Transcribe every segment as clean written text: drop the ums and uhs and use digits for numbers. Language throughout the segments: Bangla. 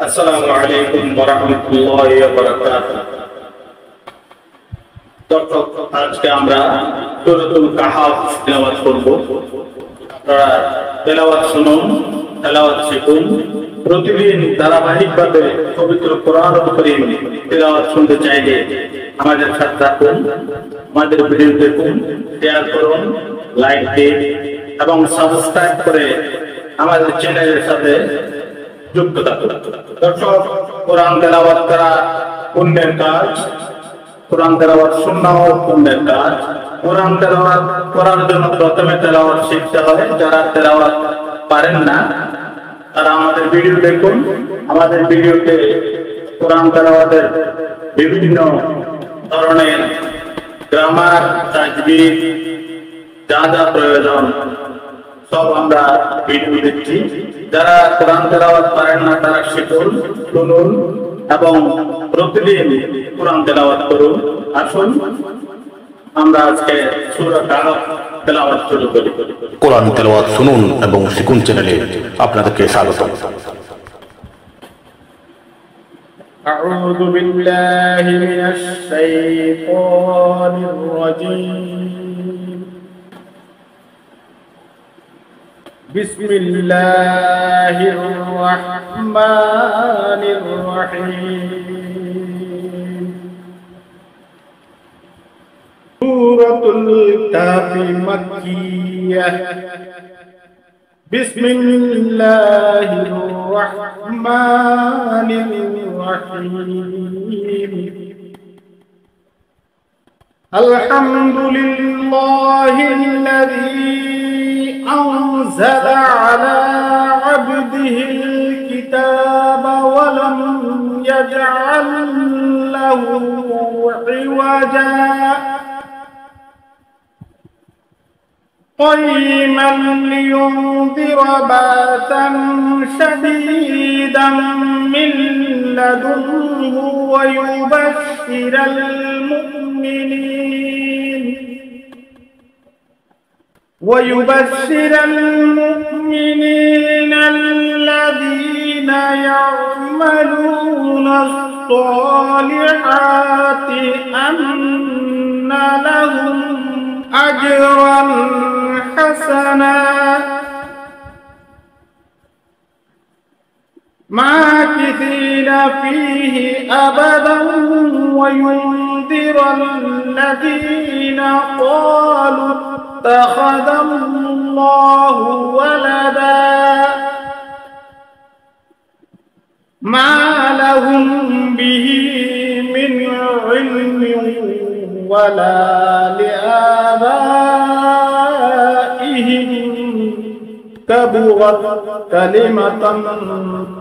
আসসালামু আলাইকুম ওয়া রাহমাতুল্লাহি ওয়া বারাকাতুহু। দর্শক, আজকে আমরা সূরাতুল কাহফ তেলাওয়াত করব। আপনারা তেলাওয়াত শুনুন, তেলাওয়াত শিখুন। প্রতিদিন ধারাবাহিকভাবে পবিত্র কোরআনুল কারীম তেলাওয়াত শুনতে চাইলে আমাদের সাথে থাকুন, আমাদের ভিডিও দেখুন, শেয়ার করুন, লাইক দিন এবং সাবস্ক্রাইব করে আমাদের চ্যানেলের সাথে যুক্ত থাকুন। দর্শক, কোরআন তেলাওয়াত করা পুণ্যের কাজ, কোরআন তেলাওয়াত শোনাও পুণ্যের কাজ। কোরআন তেলাওয়াত করার জন্য প্রথমে তেলাওয়াত শিখতে হয়। যারা তেলাওয়াত পারেন না তারা আমাদের ভিডিও দেখুন। আমাদের ভিডিওতে কোরআন তেলাওয়াতের বিভিন্ন ধরনের গ্রামার, তাজবিদ, যা যা প্রয়োজন সব আমরা ভিডিও দিচ্ছি। যারা কোরআন তেলাওয়াত পারেন না তারা শিখুন, শুনুন এবং প্রতিদিন কোরআন তেলাওয়াত করুন। আসুন আমরা আজকে সূরা কাহফ তেলাওয়াত শুরু করি। কোরআন তেলাওয়াত শুনুন এবং শিখুন চ্যানেলে আপনাদেরকে স্বাগত। أعوذ بالله من الشيطان الرجيم. بسم الله الرحمن الرحيم. سورة الكهف مكية. بسم الله الرحمن الرحيم. الحمد لله الذي أنزل على عبده الكتاب ولم يجعل له عوجا قيما لينذر بأسا شديدا من لدنه ويبشر المؤمنين الذين يعملون الصالحات أن لهم أجرا حسنا ماكثين فيه أبدا وينذر الذين قالوا اتخذ الله ولدا ما لهم به من علم ولا لآبائهم كبرت كلمة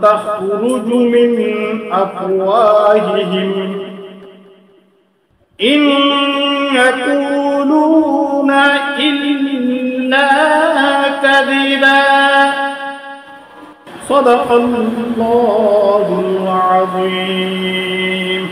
تخرج من أفواههم إن يقولون إلا كذبا صدق الله العظيم.